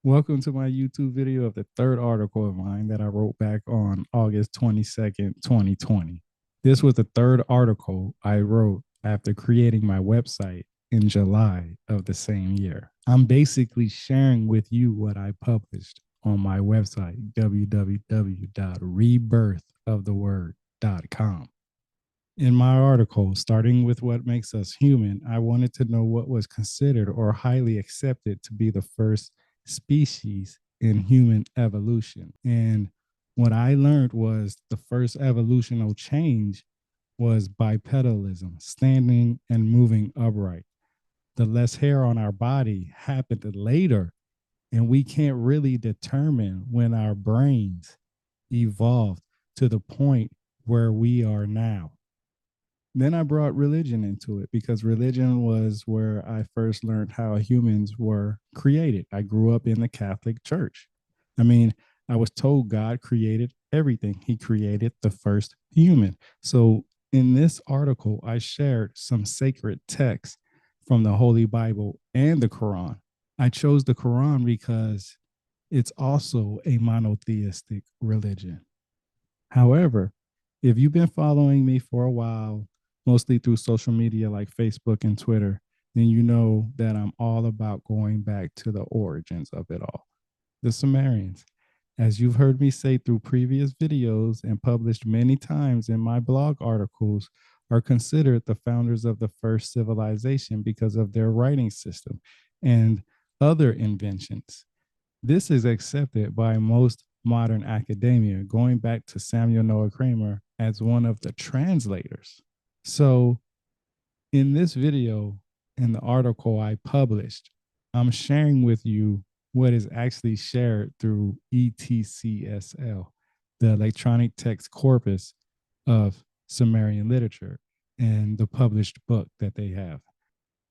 Welcome to my YouTube video of the third article of mine that I wrote back on August 22nd, 2020. This was the third article I wrote after creating my website in July of the same year. I'm basically sharing with you what I published on my website, www.rebirthoftheword.com. In my article, starting with what makes us human, I wanted to know what was considered or highly accepted to be the first species in human evolution. And what I learned was the first evolutional change was bipedalism, standing and moving upright. The less hair on our body happened later, and we can't really determine when our brains evolved to the point where we are now. Then I brought religion into it because religion was where I first learned how humans were created. I grew up in the Catholic Church. I mean, I was told God created everything, He created the first human. So in this article, I shared some sacred texts from the Holy Bible and the Quran. I chose the Quran because it's also a monotheistic religion. However, if you've been following me for a while, mostly through social media like Facebook and Twitter, then you know that I'm all about going back to the origins of it all. The Sumerians, as you've heard me say through previous videos and published many times in my blog articles, are considered the founders of the first civilization because of their writing system and other inventions. This is accepted by most modern academia, going back to Samuel Noah Kramer as one of the translators. So in this video, in the article I published, I'm sharing with you what is actually shared through ETCSL, the electronic text corpus of Sumerian literature, and the published book that they have.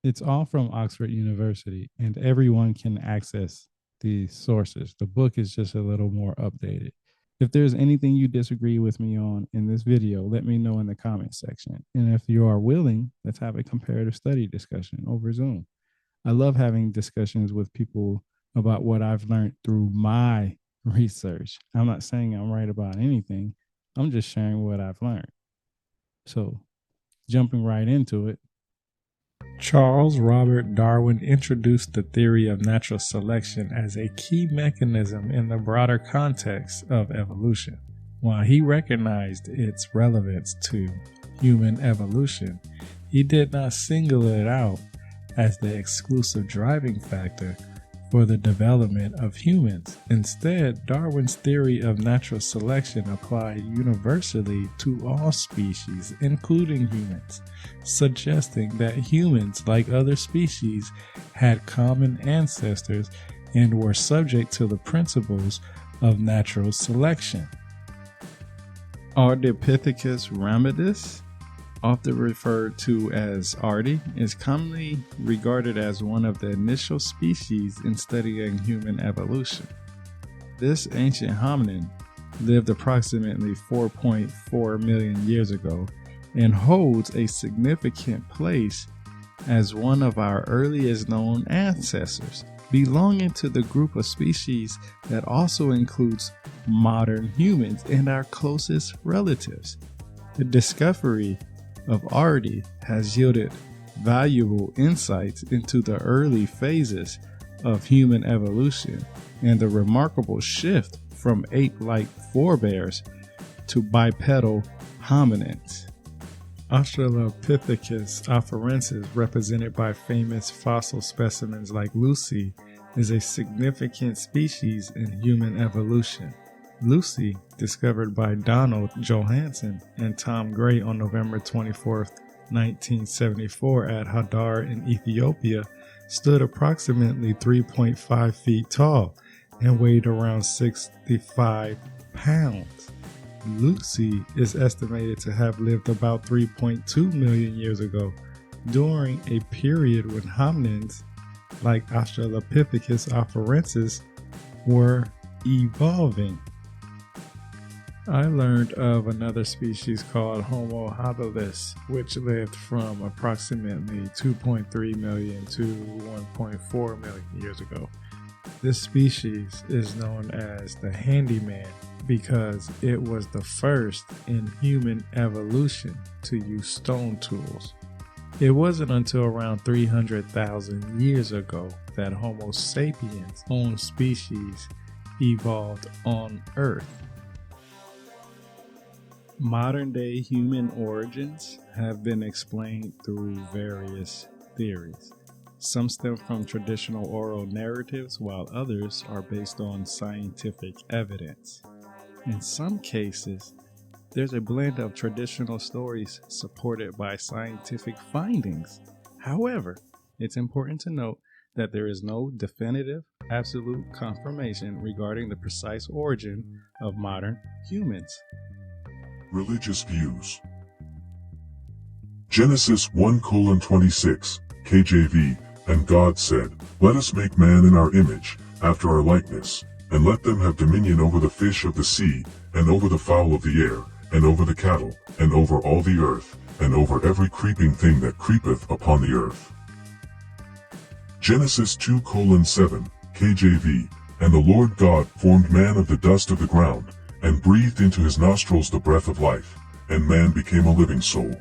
It's all from Oxford University, and everyone can access the sources. The book is just a little more updated. If there's anything you disagree with me on in this video, let me know in the comment section. And if you are willing, let's have a comparative study discussion over Zoom. I love having discussions with people about what I've learned through my research. I'm not saying I'm right about anything. I'm just sharing what I've learned. So jumping right into it, Charles Robert Darwin introduced the theory of natural selection as a key mechanism in the broader context of evolution. While he recognized its relevance to human evolution, he did not single it out as the exclusive driving factor for the development of humans. Instead, Darwin's theory of natural selection applied universally to all species, including humans, suggesting that humans, like other species, had common ancestors and were subject to the principles of natural selection. Ardipithecus ramidus, often referred to as Ardi, is commonly regarded as one of the initial species in studying human evolution. This ancient hominin lived approximately 4.4 million years ago and holds a significant place as one of our earliest known ancestors, belonging to the group of species that also includes modern humans and our closest relatives. The discovery of Ardi has yielded valuable insights into the early phases of human evolution and the remarkable shift from ape-like forebears to bipedal hominins. Australopithecus afarensis, represented by famous fossil specimens like Lucy, is a significant species in human evolution. Lucy, discovered by Donald Johanson and Tom Gray on November 24, 1974 at Hadar in Ethiopia, stood approximately 3.5 feet tall and weighed around 65 pounds. Lucy is estimated to have lived about 3.2 million years ago, during a period when hominins like Australopithecus afarensis were evolving. I learned of another species called Homo habilis, which lived from approximately 2.3 million to 1.4 million years ago. This species is known as the handyman because it was the first in human evolution to use stone tools. It wasn't until around 300,000 years ago that Homo sapiens' own species evolved on Earth. Modern-day human origins have been explained through various theories. Some stem from traditional oral narratives, while others are based on scientific evidence. In some cases, there's a blend of traditional stories supported by scientific findings. However, it's important to note that there is no definitive, absolute confirmation regarding the precise origin of modern humans. Religious views. Genesis 1:26, KJV, and God said, "Let us make man in our image, after our likeness, and let them have dominion over the fish of the sea, and over the fowl of the air, and over the cattle, and over all the earth, and over every creeping thing that creepeth upon the earth." Genesis 2:7, KJV, and the Lord God formed man of the dust of the ground, and breathed into his nostrils the breath of life, and man became a living soul.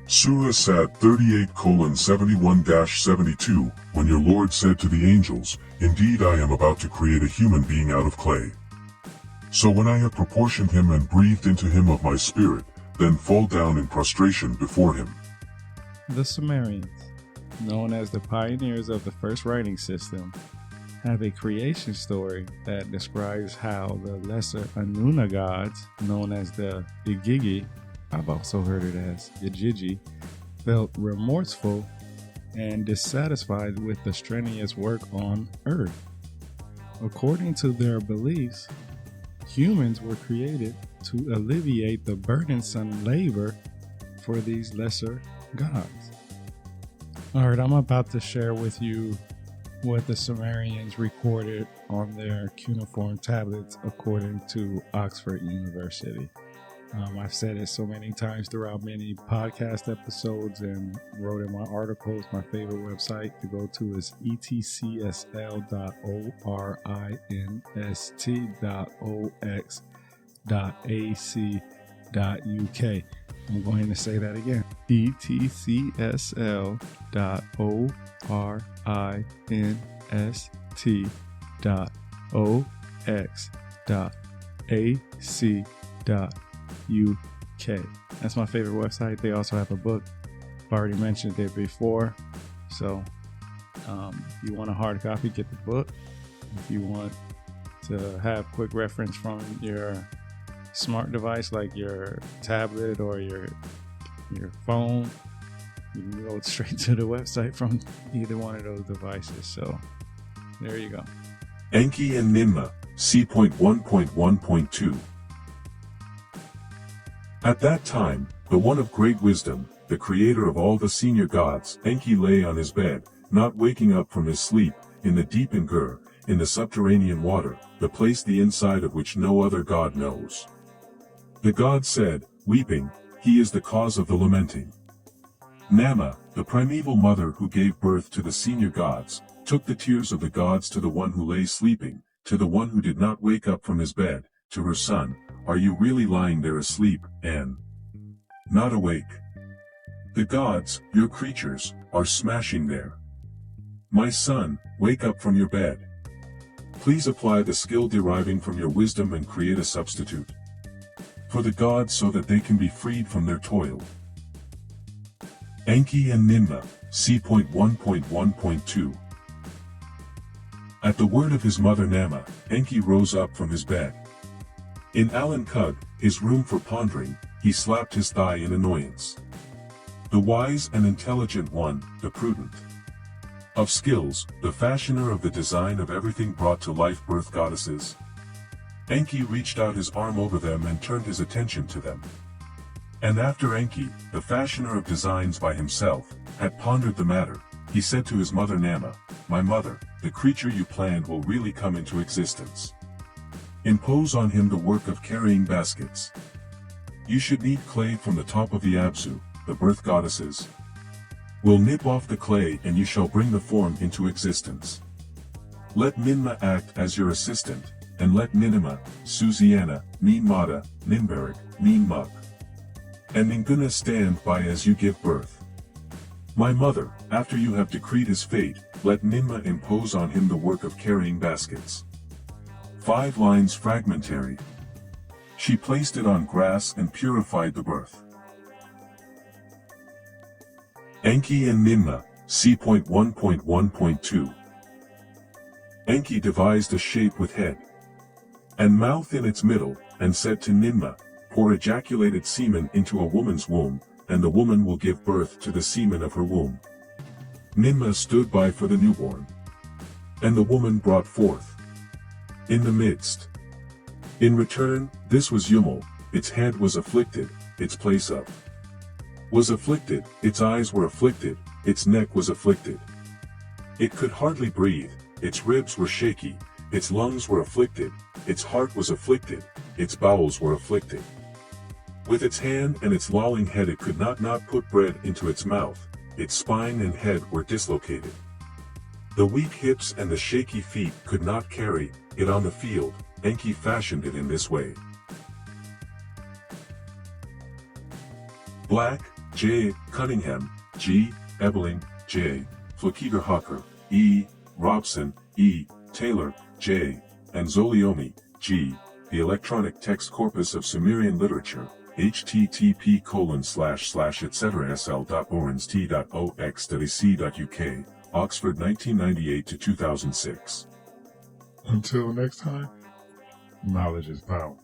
Surah Sad 38:71-72, when your Lord said to the angels, "Indeed I am about to create a human being out of clay. So when I have proportioned him and breathed into him of my spirit, then fall down in prostration before him." The Sumerians, known as the pioneers of the first writing system, have a creation story that describes how the lesser Anuna gods, known as the Igigi, I've also heard it as Igigi, felt remorseful and dissatisfied with the strenuous work on Earth. According to their beliefs, humans were created to alleviate the burdensome labor for these lesser gods. Alright, I'm about to share with you what the Sumerians recorded on their cuneiform tablets according to Oxford University. I've said it so many times throughout many podcast episodes and wrote in my articles. My favorite website to go to is etcsl.orint.ox.ac.uk. I'm going to say that again. etcsl.orint.ox.ac.uk. That's my favorite website. They also have a book. I've already mentioned it before. So if you want a hard copy, get the book. If you want to have quick reference from your smart device like your tablet or your phone, you can go straight to the website from either one of those devices. So there you go. Enki and Nima, C.1.1.2. At that time, the one of great wisdom, the creator of all the senior gods, Enki lay on his bed, not waking up from his sleep, in the deep Engur, in the subterranean water, the place the inside of which no other god knows. The god said, weeping, "He is the cause of the lamenting." Nama, the primeval mother who gave birth to the senior gods, took the tears of the gods to the one who lay sleeping, to the one who did not wake up from his bed, to her son, "Are you really lying there asleep, and not awake? The gods, your creatures, are smashing there. My son, wake up from your bed. Please apply the skill deriving from your wisdom and create a substitute for the gods so that they can be freed from their toil." Enki and Nima, C.1.1.2. At the word of his mother Nama, Enki rose up from his bed. In Alan Kug, his room for pondering, he slapped his thigh in annoyance. The wise and intelligent one, the prudent of skills, the fashioner of the design of everything brought to life birth goddesses. Enki reached out his arm over them and turned his attention to them. And after Enki, the fashioner of designs by himself, had pondered the matter, he said to his mother Nama, "My mother, the creature you planned will really come into existence. Impose on him the work of carrying baskets. You should knead clay from the top of the Abzu, the birth goddesses. Will nip off the clay and you shall bring the form into existence. Let Ninma act as your assistant, and let Ninima, Susiana, Ninmada, Ninberik, Ninmuk, and Ninguna stand by as you give birth. My mother, after you have decreed his fate, let Ninma impose on him the work of carrying baskets. 5 lines fragmentary. She placed it on grass and purified the birth. Enki and Nima, C.1.1.2. Enki devised a shape with head and mouth in its middle, and said to Ninma, pour ejaculated semen into a woman's womb, and the woman will give birth to the semen of her womb. Ninma stood by for the newborn. And the woman brought forth in the midst. In return, this was Yumel, its head was afflicted, its place up was afflicted, its eyes were afflicted, its neck was afflicted. It could hardly breathe, its ribs were shaky, its lungs were afflicted, its heart was afflicted, its bowels were afflicted. With its hand and its lolling head it could not put bread into its mouth, its spine and head were dislocated. The weak hips and the shaky feet could not carry it on the field. Enki fashioned it in this way. Black, J. Cunningham, G. Ebeling, J. Flakeger Hawker, E. Robson, E. Taylor, J. and Zoliomi, G. The Electronic Text Corpus of Sumerian Literature, http://etc.sl.orenst.ox.ac.uk, Oxford 1998-2006. Until next time, knowledge is power.